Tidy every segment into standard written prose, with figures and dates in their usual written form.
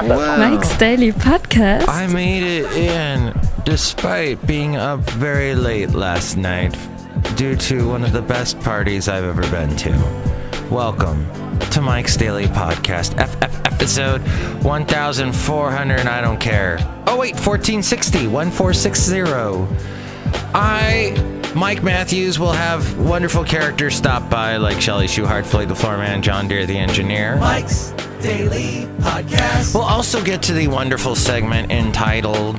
Wow. Mike's Daily Podcast. I made it in despite being up very late last night due to one of the best parties I've ever been to. Welcome to Mike's Daily Podcast, episode 1400, I don't care. Oh wait, 1460, 1460. Mike Matthews, will have wonderful characters stop by like Shelley Shuhart, Floyd the Floorman, John Deere the Engineer. Mike's Daily Podcast. We'll also get to the wonderful segment entitled,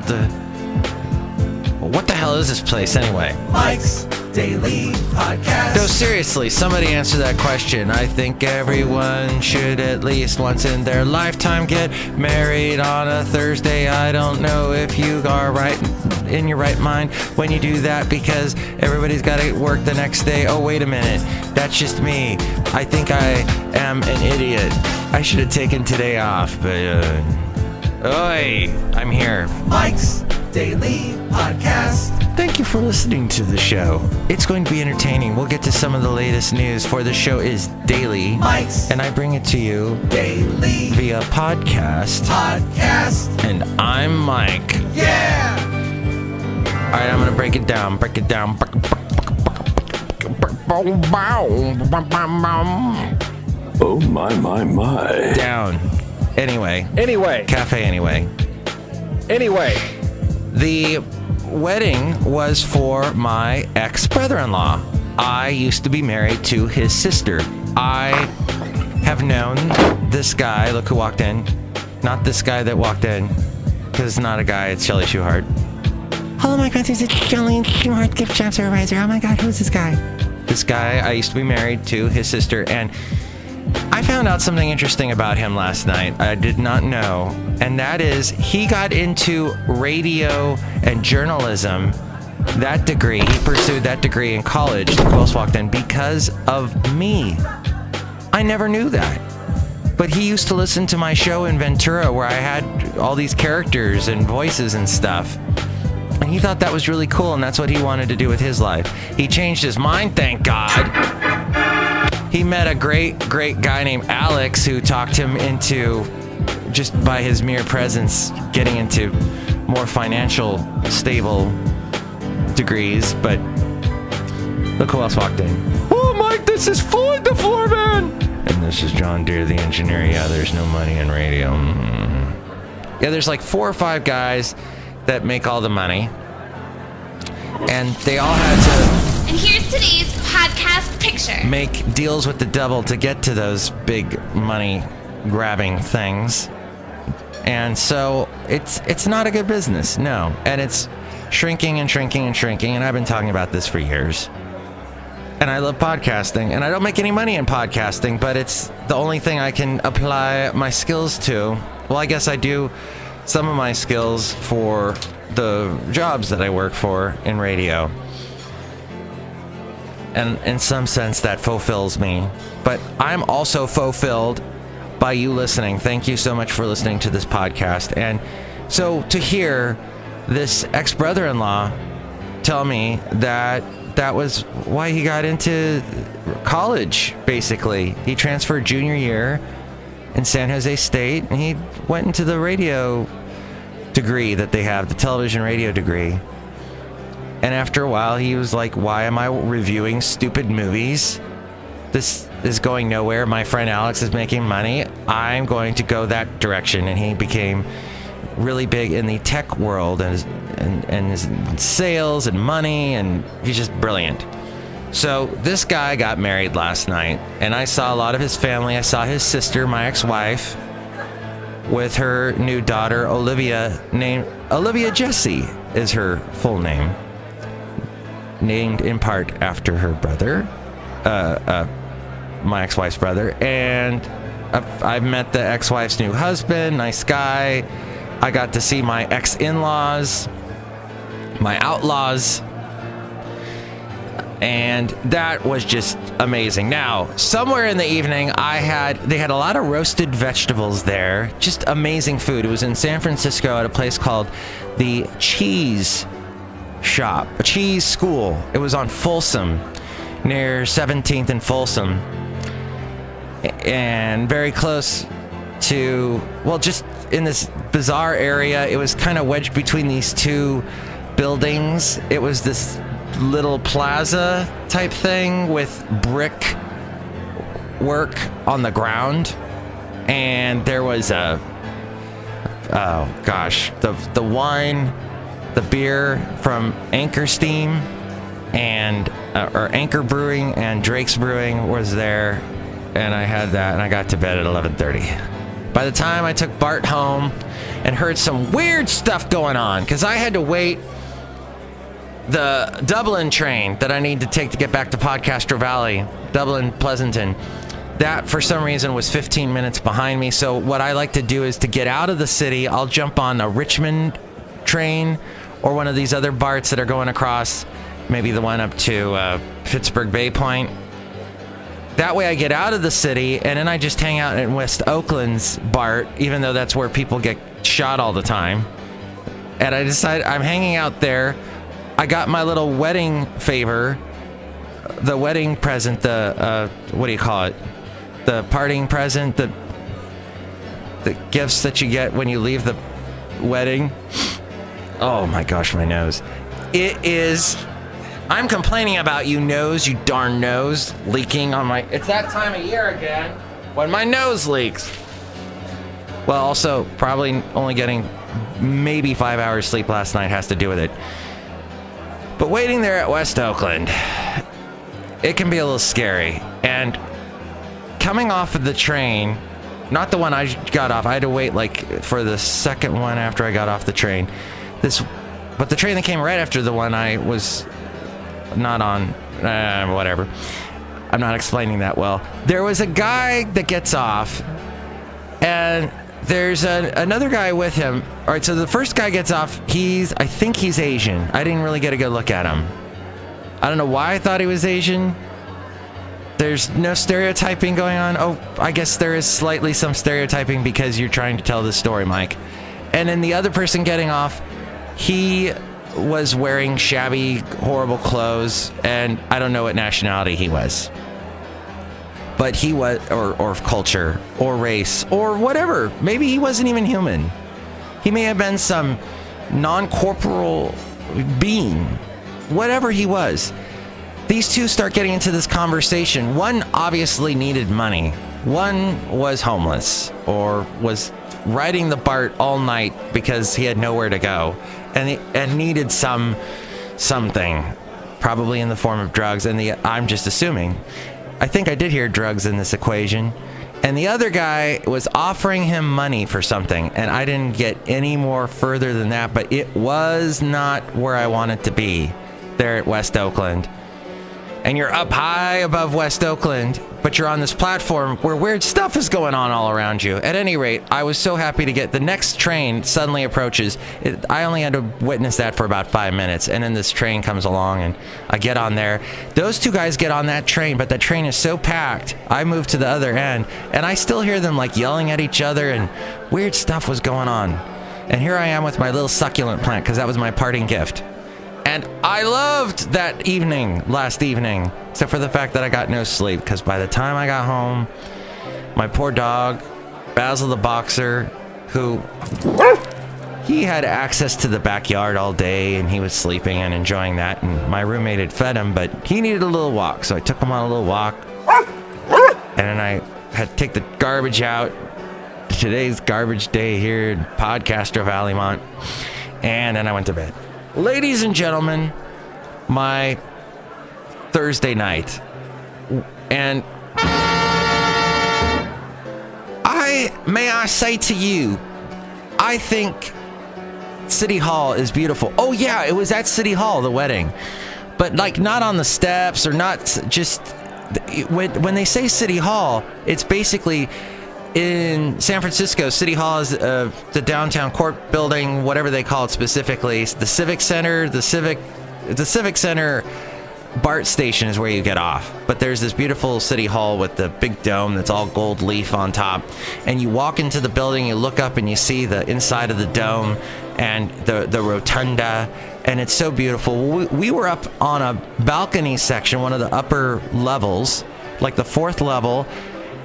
what the hell is this place anyway? Mike's Daily Podcast. No, seriously, somebody answer that question. I think everyone should at least once in their lifetime get married on a Thursday. I don't know if you are right in your right mind when you do that because everybody's got to work the next day. Oh, wait a minute. That's just me. I think I am an idiot. I should have taken today off, but oi, I'm here. Mike's Daily Podcast. Thank you for listening to the show. It's going to be entertaining. We'll get to some of the latest news, for the show is daily. Mike's and I bring it to you Daily via podcast. And I'm Mike. Yeah! All right, I'm going to break it down. Oh, my. Down. Anyway. Café Anyway. The wedding was for my ex-brother-in-law. I used to be married to his sister. I have known this guy. Look who walked in. Not this guy that walked in, because it's not a guy. It's Shelley Shuhart. Hello, my friends. It's Shelley Shuhart, gift shop supervisor. Oh my God, who's this guy? This guy, I used to be married to his sister, and I found out something interesting about him last night. I did not know, and that is he got into radio and journalism. That degree, he pursued that degree in college. Who else walked in? Because of me. I never knew that. But he used to listen to my show in Ventura where I had all these characters and voices and stuff. And he thought that was really cool, and that's what he wanted to do with his life. He changed his mind, thank God. He met a great guy named Alex who talked him into, just by his mere presence, getting into more financial, stable degrees. But look who else walked in. Oh, Mike, this is Floyd the Floorman. And this is John Deere the Engineer. Yeah, there's no money in radio. Yeah, there's like 4 or 5 guys that make all the money. And they all had to... And here's today's podcast picture. Make deals with the devil to get to those big money grabbing things. And so it's not a good business, no. And it's shrinking and I've been talking about this for years. And I love podcasting, and I don't make any money in podcasting, but it's the only thing I can apply my skills to. Well, I guess I do some of my skills for the jobs that I work for in radio. And in some sense, that fulfills me. But I'm also fulfilled by you listening. Thank you so much for listening to this podcast. And so to hear this ex-brother-in-law tell me that was why he got into college, basically. He transferred junior year in San Jose State, and he went into the radio degree that they have, the television radio degree. And after a while, he was like, why am I reviewing stupid movies? This is going nowhere. My friend Alex is making money. I'm going to go that direction. And he became really big in the tech world and his sales and money, and he's just brilliant. So this guy got married last night, and I saw a lot of his family. I saw his sister, my ex-wife, with her new daughter, Olivia, named Olivia Jessie is her full name, named in part after her brother, my ex-wife's brother. And I've met the ex-wife's new husband, nice guy. I got to see my ex-in-laws, my outlaws, and that was just amazing. Now, somewhere in the evening, they had a lot of roasted vegetables there, just amazing food. It was in San Francisco at a place called the Cheese Shop, a cheese school. It was on Folsom, near 17th and Folsom, and very close to, well, just in this bizarre area. It was kind of wedged between these two buildings. It was this little plaza type thing with brick work on the ground, and there was the wine, the beer from Anchor Steam and or Anchor Brewing and Drake's Brewing was there, and I had that, and I got to bed at 11:30. By the time I took Bart home and heard some weird stuff going on, because I had to wait the Dublin train that I need to take to get back to Podcaster Valley, Dublin Pleasanton, that for some reason was 15 minutes behind me. So what I like to do is to get out of the city, I'll jump on a Richmond train or one of these other BARTs that are going across, maybe the one up to Pittsburgh Bay Point. That way I get out of the city, and then I just hang out in West Oakland's BART, even though that's where people get shot all the time. And I decide I'm hanging out there. I got my little wedding favor, the wedding present, the, what do you call it? The parting present, the gifts that you get when you leave the wedding. Oh my gosh, my nose. It is, I'm complaining about you nose, you darn nose, leaking on my, it's that time of year again when my nose leaks. Well, also, probably only getting maybe 5 hours sleep last night has to do with it. But waiting there at West Oakland, it can be a little scary. And coming off of the train, not the one I got off, I had to wait like for the second one after I got off the train. But the train that came right after the one I was not on, whatever. I'm not explaining that well. There was a guy that gets off, and there's another guy with him. All right, so the first guy gets off. I think he's Asian. I didn't really get a good look at him. I don't know why I thought he was Asian. There's no stereotyping going on. Oh, I guess there is slightly some stereotyping because you're trying to tell this story, Mike. And then the other person getting off, he was wearing shabby, horrible clothes, and I don't know what nationality he was. But he was, or culture, or race, or whatever. Maybe he wasn't even human. He may have been some non-corporeal being. Whatever he was. These two start getting into this conversation. One obviously needed money. One was homeless, or was riding the BART all night because he had nowhere to go, and needed something, probably in the form of drugs. And I'm just assuming. I think I did hear drugs in this equation. And the other guy was offering him money for something, and I didn't get any more further than that, but it was not where I wanted to be there at West Oakland. And you're up high above West Oakland, but you're on this platform where weird stuff is going on all around you. At any rate, I was so happy to get the next train suddenly approaches. I only had to witness that for about 5 minutes, and then this train comes along, and I get on there. Those two guys get on that train, but the train is so packed, I move to the other end, and I still hear them like yelling at each other, and weird stuff was going on. And here I am with my little succulent plant, because that was my parting gift. And I loved that last evening, except for the fact that I got no sleep, because by the time I got home, my poor dog, Basil the Boxer, who, he had access to the backyard all day, and he was sleeping and enjoying that, and my roommate had fed him, but he needed a little walk, so I took him on a little walk, and then I had to take the garbage out. Today's garbage day here in Podcaster Valley, Mont, and then I went to bed. Ladies and gentlemen, my Thursday night, and I say to you, I think City Hall is beautiful. Oh yeah, it was at City Hall, the wedding, but like not on the steps, or not just, when they say City Hall, it's basically in San Francisco. City Hall is the downtown court building, whatever they call it specifically. The Civic Center, the Civic Center BART station is where you get off. But there's this beautiful City Hall with the big dome that's all gold leaf on top. And you walk into the building, you look up and you see the inside of the dome and the rotunda. And it's so beautiful. We were up on a balcony section, one of the upper levels, like the fourth level.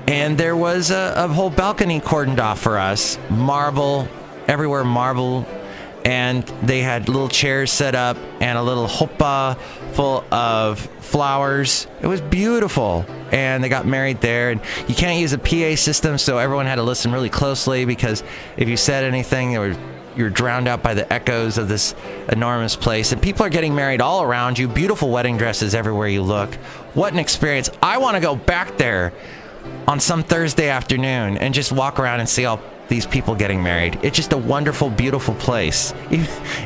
And there was a whole balcony cordoned off for us. Marble, everywhere marble. And they had little chairs set up and a little chuppah full of flowers. It was beautiful. And they got married there. And you can't use a PA system, so everyone had to listen really closely, because if you said anything, you're drowned out by the echoes of this enormous place. And people are getting married all around you. Beautiful wedding dresses everywhere you look. What an experience. I want to go back there on some Thursday afternoon and just walk around and see all these people getting married. It's just a wonderful, beautiful place.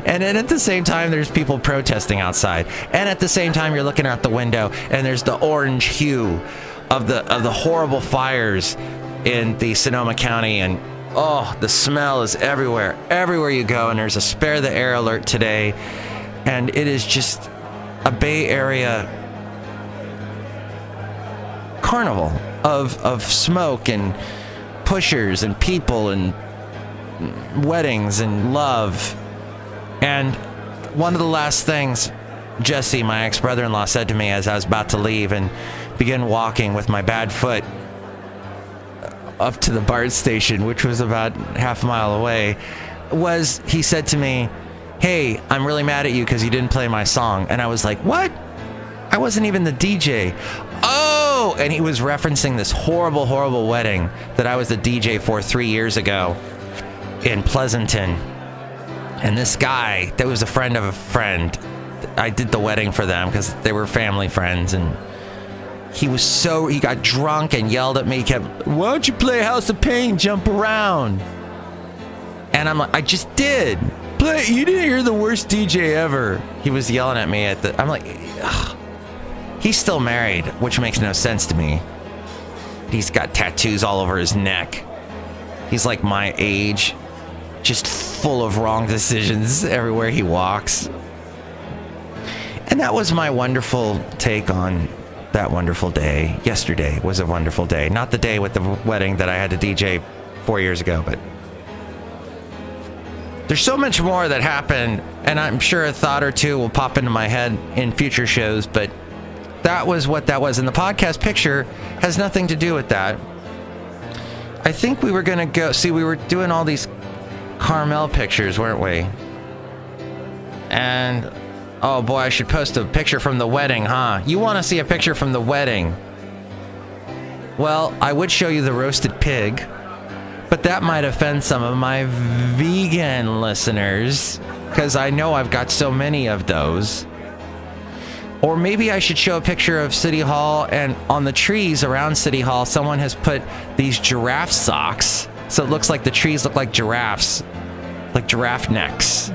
And then at the same time, there's people protesting outside. And at the same time, you're looking out the window and there's the orange hue of the horrible fires in the Sonoma County. And oh, the smell is everywhere. Everywhere you go. And there's a spare the air alert today. And it is just a Bay Area carnival of smoke and pushers and people and weddings and love. And one of the last things Jesse, my ex-brother-in-law, said to me as I was about to leave and begin walking with my bad foot up to the BART station, which was about half a mile away, was he said to me, "Hey, I'm really mad at you because you didn't play my song." And I was like, "What? I wasn't even the DJ." Oh, and he was referencing this horrible, horrible wedding that I was the DJ for 3 years ago in Pleasanton. And this guy that was a friend of a friend, I did the wedding for them because they were family friends. And he got drunk and yelled at me. He kept, "Why don't you play House of Pain, Jump Around?" And I'm like, "I just did. You didn't hear the worst DJ ever." He was yelling at me I'm like, ugh. He's still married, which makes no sense to me. He's got tattoos all over his neck. He's like my age, just full of wrong decisions everywhere he walks. And that was my wonderful take on that wonderful day. Yesterday was a wonderful day. Not the day with the wedding that I had to DJ 4 years ago, but there's so much more that happened, and I'm sure a thought or two will pop into my head in future shows, but that was what that was. And the podcast picture has nothing to do with that. I think we were going to go... See, we were doing all these Carmel pictures, weren't we? And... oh boy, I should post a picture from the wedding, huh? You want to see a picture from the wedding? Well, I would show you the roasted pig, but that might offend some of my vegan listeners, because I know I've got so many of those. Or maybe I should show a picture of City Hall, and on the trees around City Hall, someone has put these giraffe socks. So it looks like the trees look like giraffes, like giraffe necks.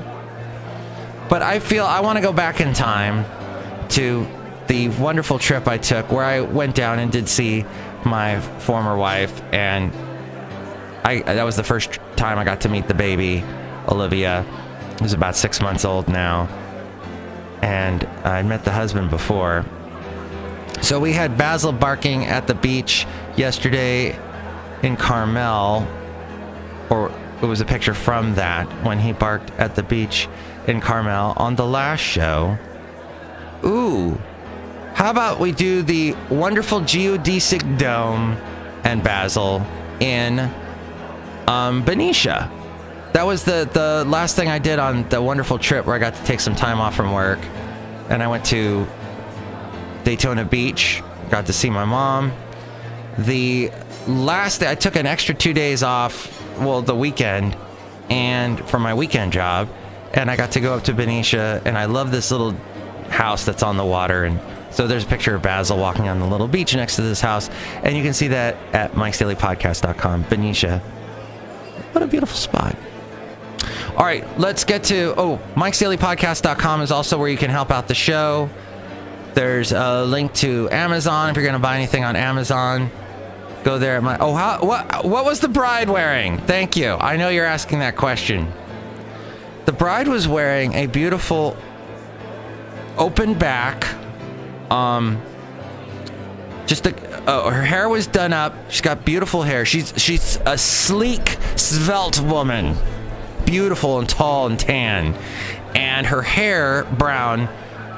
But I feel I want to go back in time to the wonderful trip I took where I went down and did see my former wife. And that was the first time I got to meet the baby, Olivia, who's about 6 months old now. And I'd met the husband before. So we had Basil barking at the beach yesterday in Carmel, or it was a picture from that when he barked at the beach in Carmel on the last show. Ooh, how about we do the wonderful geodesic dome and Basil in Benicia. That was the last thing I did on the wonderful trip where I got to take some time off from work. And I went to Daytona Beach, got to see my mom. The last day, I took an extra 2 days off, well, the weekend, and for my weekend job. And I got to go up to Benicia, and I love this little house that's on the water. And so there's a picture of Basil walking on the little beach next to this house. And you can see that at Mike'sDailyPodcast.com, Benicia. What a beautiful spot. All right, let's get to... oh, Mike'sDailyPodcast.com is also where you can help out the show. There's a link to Amazon if you're going to buy anything on Amazon. Go there at my... oh, what was the bride wearing? Thank you. I know you're asking that question. The bride was wearing a beautiful open back. Her hair was done up. She's got beautiful hair. She's a sleek, svelte woman. Beautiful and tall and tan. And her hair, brown,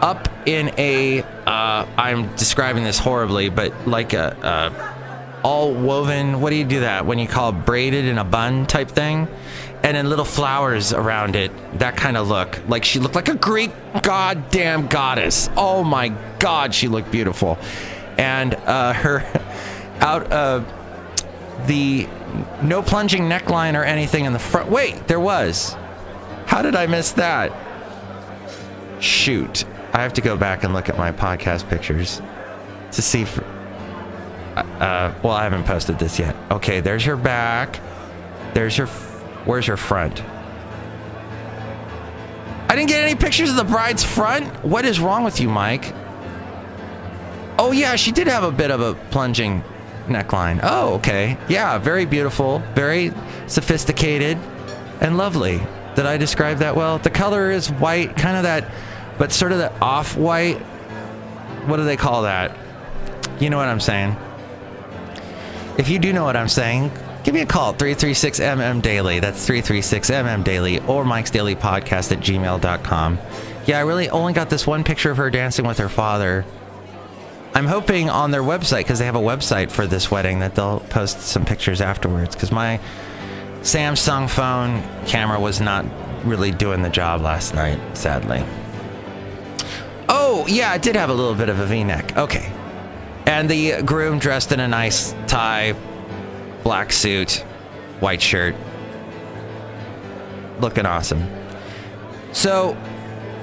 up in a... I'm describing this horribly, but like a all woven. What do you do that when you call it braided in a bun type thing? And then little flowers around it. That kind of look. Like she looked like a Greek goddamn goddess. Oh my God, she looked beautiful. And her out of the no plunging neckline or anything in the front. Wait, there was. How did I miss that? Shoot. I have to go back and look at my podcast pictures to see if, well, I haven't posted this yet. Okay, there's her back. There's her, where's her front? I didn't get any pictures of the bride's front? What is wrong with you, Mike? Oh yeah, she did have a bit of a plunging neckline. Oh, okay. Yeah, very beautiful, very sophisticated and lovely. Did I describe that well? The color is white, kind of that, but sort of that off-white. What do they call that? You know what I'm saying. If you do know what I'm saying, give me a call, 336MM Daily. That's 336MM Daily, or Mike's Daily Podcast at gmail.com. Yeah, I really only got this one picture of her dancing with her father. I'm hoping on their website, because they have a website for this wedding, that they'll post some pictures afterwards, because my Samsung phone camera was not really doing the job last night, sadly. Oh, yeah, it did have a little bit of a V-neck. Okay. And the groom dressed in a nice tie, black suit, white shirt. Looking awesome. So,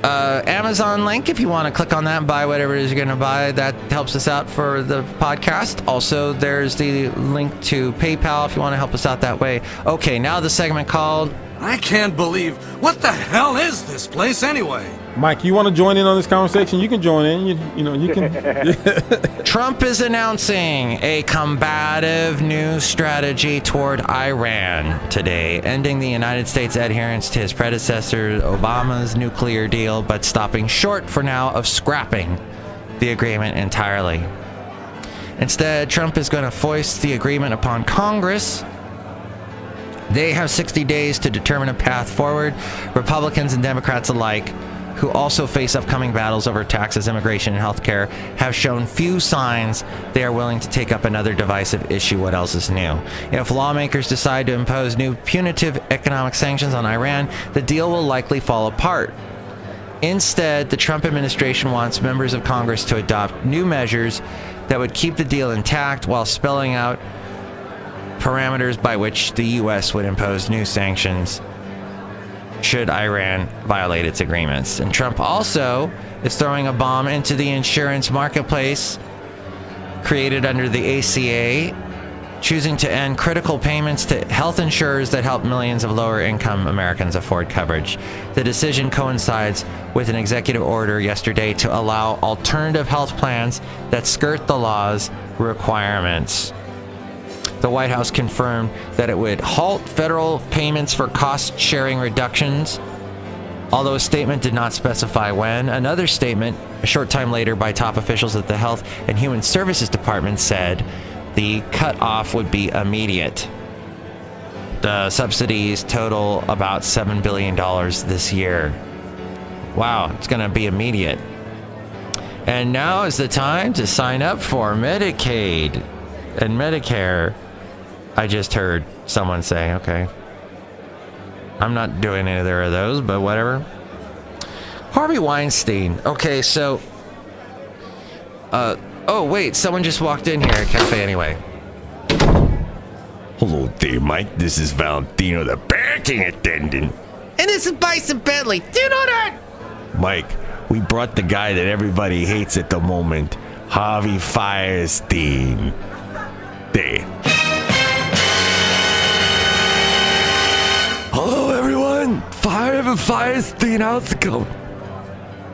Amazon link, if you want to click on that and buy whatever it is you're going to buy, that helps us out for the podcast. Also, there's the link to PayPal if you want to help us out that way. Okay, now the segment called... I can't believe... What the hell is this place anyway? Mike, you want to join in on this conversation? You can join in. You can. Trump is announcing a combative new strategy toward Iran today, ending the United States' adherence to his predecessor Obama's nuclear deal, but stopping short for now of scrapping the agreement entirely. Instead, Trump is going to foist the agreement upon Congress. They have 60 days to determine a path forward. Republicans and Democrats alike, who also face upcoming battles over taxes, immigration, and healthcare, have shown few signs they are willing to take up another divisive issue. What else is new? If lawmakers decide to impose new punitive economic sanctions on Iran, the deal will likely fall apart. Instead, the Trump administration wants members of Congress to adopt new measures that would keep the deal intact while spelling out parameters by which the U.S. would impose new sanctions should Iran violate its agreements. And Trump also is throwing a bomb into the insurance marketplace created under the ACA, choosing to end critical payments to health insurers that help millions of lower-income Americans afford coverage. The decision coincides with an executive order yesterday to allow alternative health plans that skirt the law's requirements. The White House confirmed that it would halt federal payments for cost-sharing reductions, although a statement did not specify when. Another statement, a short time later, by top officials at the Health and Human Services Department said the cutoff would be immediate. The subsidies total about $7 billion this year. Wow, it's going to be immediate. And now is the time to sign up for Medicaid and Medicare. I just heard someone say, okay. I'm not doing either of those, but whatever. Harvey Weinstein. Okay, so... oh, wait, someone just walked in here at Café Anyway. Hello there, Mike. This is Valentino, the banking attendant. And this is Bison Bentley. Do you know that? Mike, we brought the guy that everybody hates at the moment, Harvey Firestein. There. Hello, everyone. Firestein, how's it going?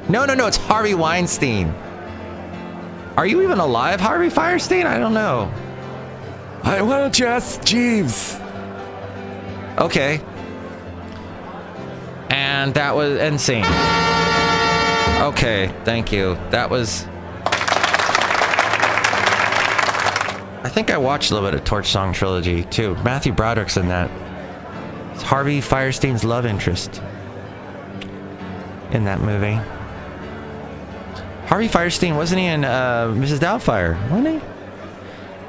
No, it's Harvey Weinstein. Are you even alive, Harvey Firestein? I don't know. Why don't you ask Jeeves? Okay. And that was end scene. Okay, thank you. That was... I think I watched a little bit of Torch Song Trilogy, too. Matthew Broderick's in that. It's Harvey Firestein's love interest in that movie. Harvey Firestein, wasn't he in Mrs. Doubtfire? Wasn't he?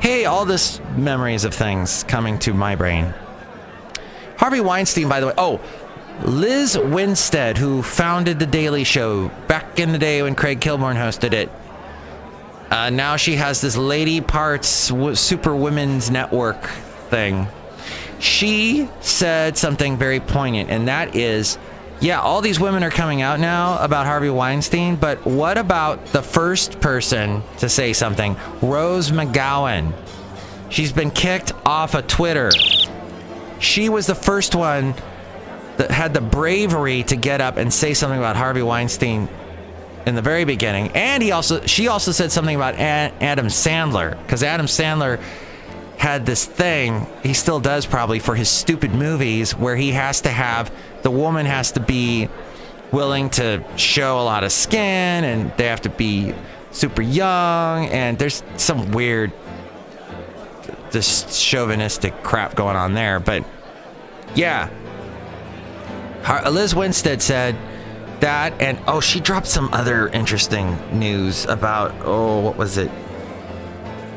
Hey, all this memories of things coming to my brain. Harvey Weinstein, by the way. Oh, Liz Winstead, who founded The Daily Show back in the day when Craig Kilborn hosted it. Now she has this Lady Parts Super Women's Network thing. She said something very poignant, and that is, yeah, all these women are coming out now about Harvey Weinstein, but what about the first person to say something? Rose McGowan. She's been kicked off of Twitter. She was the first one that had the bravery to get up and say something about Harvey Weinstein in the very beginning. And she also said something about Adam Sandler, because Adam Sandler had this thing, he still does probably, for his stupid movies where he has to have, the woman has to be willing to show a lot of skin, and they have to be super young, and there's some weird, this chauvinistic crap going on there. But yeah, Liz Winstead said that, and she dropped some other interesting news about, what was it?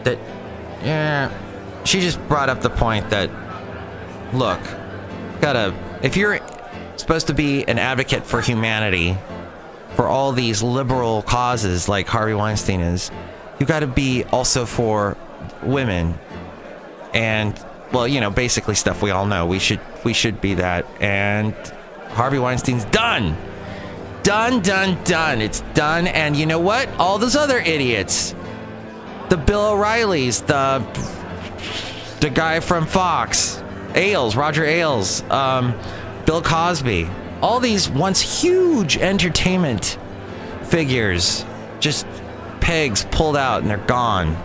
That, yeah, she just brought up the point that, look, if you're supposed to be an advocate for humanity, for all these liberal causes like Harvey Weinstein is, you got to be also for women. And, well, basically stuff we all know. We should be that. And Harvey Weinstein's done. Done. It's done. And you know what? All those other idiots, the Bill O'Reillys, the guy from Fox, Roger Ailes, Bill Cosby, all these once huge entertainment figures, just pegs pulled out and they're gone.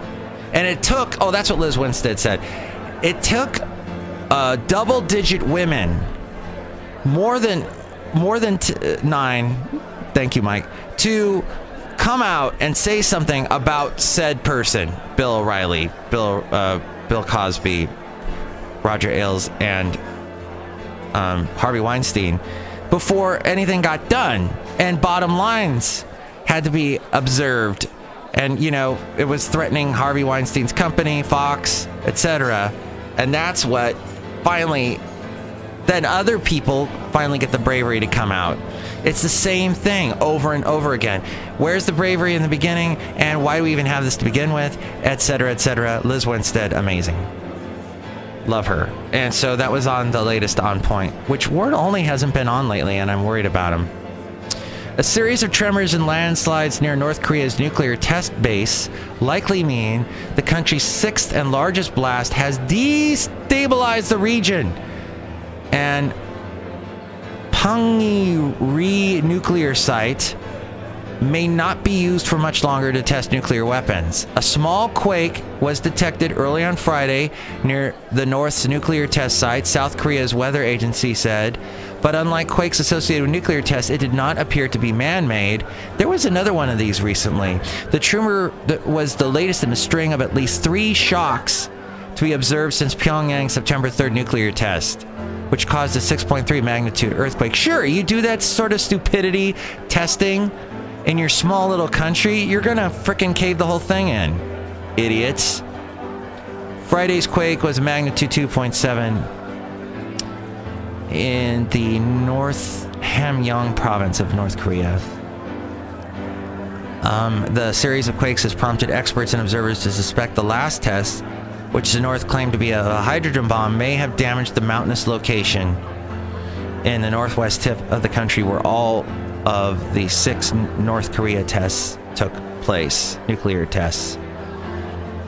And it took, that's what Liz Winstead said, it took double-digit women, more than 9, thank you, Mike, to come out and say something about said person, Bill O'Reilly, Bill Cosby, Roger Ailes, and Harvey Weinstein, before anything got done, and bottom lines had to be observed. And, it was threatening Harvey Weinstein's company, Fox, etc. And that's what finally, then other people finally get the bravery to come out. It's the same thing over and over again. Where's the bravery in the beginning? And why do we even have this to begin with? Etc., etc. Liz Winstead, amazing. Love her. And so that was on the latest On Point, which Ward only hasn't been on lately, and I'm worried about him. A series of tremors and landslides near North Korea's nuclear test base likely mean the country's 6th and largest blast has destabilized the region. And Punggye-ri nuclear site may not be used for much longer to test nuclear weapons. A small quake was detected early on Friday near the North's nuclear test site, South Korea's weather agency said. But unlike quakes associated with nuclear tests, it did not appear to be man-made. There was another one of these recently. The tremor was the latest in a string of at least 3 shocks to be observed since Pyongyang's September 3rd nuclear test, which caused a 6.3 magnitude earthquake. Sure, you do that sort of stupidity testing in your small little country, you're gonna frickin' cave the whole thing in, idiots. Friday's quake was magnitude 2.7 in the North Hamgyong province of North Korea. The series of quakes has prompted experts and observers to suspect the last test, which the North claimed to be a hydrogen bomb, may have damaged the mountainous location in the northwest tip of the country where all of the 6 North Korea tests took place, nuclear tests.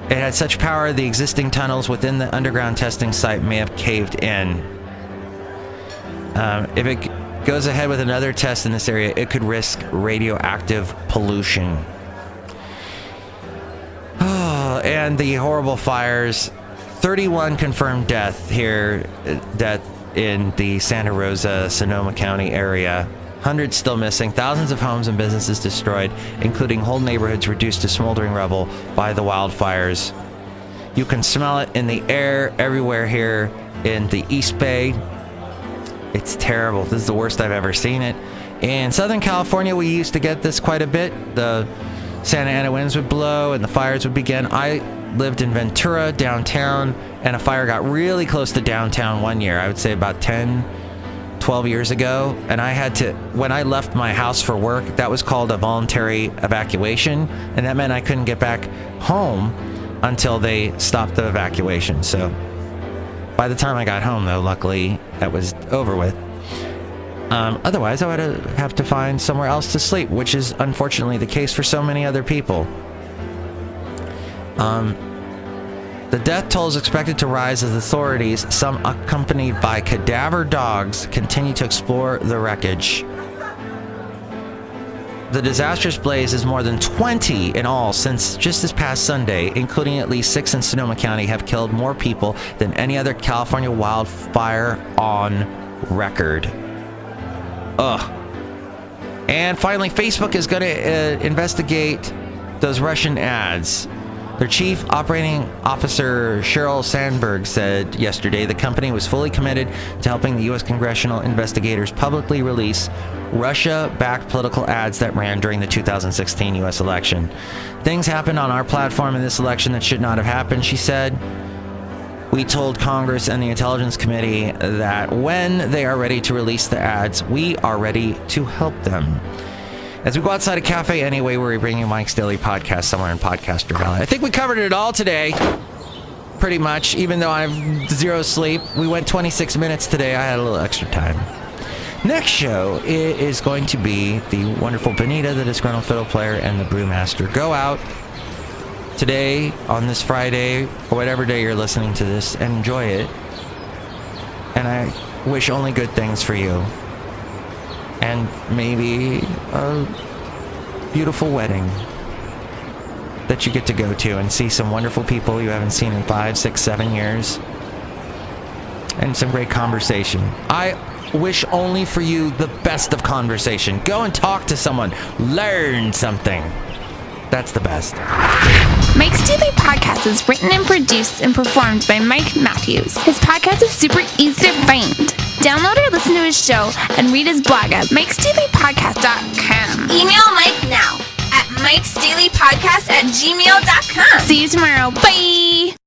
It had such power the existing tunnels within the underground testing site may have caved in. If it goes ahead with another test in this area, it could risk radioactive pollution. And the horrible fires, 31 confirmed death in the Santa Rosa, Sonoma County area. Hundreds still missing, thousands of homes and businesses destroyed, including whole neighborhoods reduced to smoldering rubble by the wildfires. You can smell it in the air everywhere here in the East Bay. It's terrible. This is the worst I've ever seen it. In Southern California, we used to get this quite a bit. The Santa Ana winds would blow and the fires would begin. I lived in Ventura, downtown, and a fire got really close to downtown one year. I would say about 12 years ago. And I had to, when I left my house for work, that was called a voluntary evacuation. And that meant I couldn't get back home until they stopped the evacuation. So by the time I got home, though, luckily that was over with. Otherwise, I would have to find somewhere else to sleep, which is unfortunately the case for so many other people. The death toll is expected to rise as authorities, some accompanied by cadaver dogs, continue to explore the wreckage. The disastrous blaze is more than 20 in all since just this past Sunday, including at least 6 in Sonoma County, have killed more people than any other California wildfire on record. Ugh. And finally, Facebook is going to investigate those Russian ads. Their chief operating officer, Sheryl Sandberg, said yesterday the company was fully committed to helping the U.S. congressional investigators publicly release Russia-backed political ads that ran during the 2016 U.S. election. Things happened on our platform in this election that should not have happened, she said. We told Congress and the Intelligence Committee that when they are ready to release the ads, we are ready to help them. As we go outside of Café Anyway, where we bring you Mike's Daily Podcast somewhere in Podcaster Valley. I think we covered it all today. Pretty much, even though I have zero sleep. We went 26 minutes today. I had a little extra time. Next show is going to be the wonderful Benita, the disgruntled fiddle player, and the brewmaster. Go out today, on this Friday, or whatever day you're listening to this, and enjoy it. And I wish only good things for you. And maybe a beautiful wedding that you get to go to and see some wonderful people you haven't seen in 5, 6, 7 years. And some great conversation. I wish only for you the best of conversation. Go and talk to someone. Learn something. That's the best. Mike's Daily Podcast is written and produced and performed by Mike Matthews. His podcast is super easy to find. Download or listen to his show and read his blog at mikesdailypodcast.com. Email Mike now at mikesdailypodcast@gmail.com. See you tomorrow. Bye!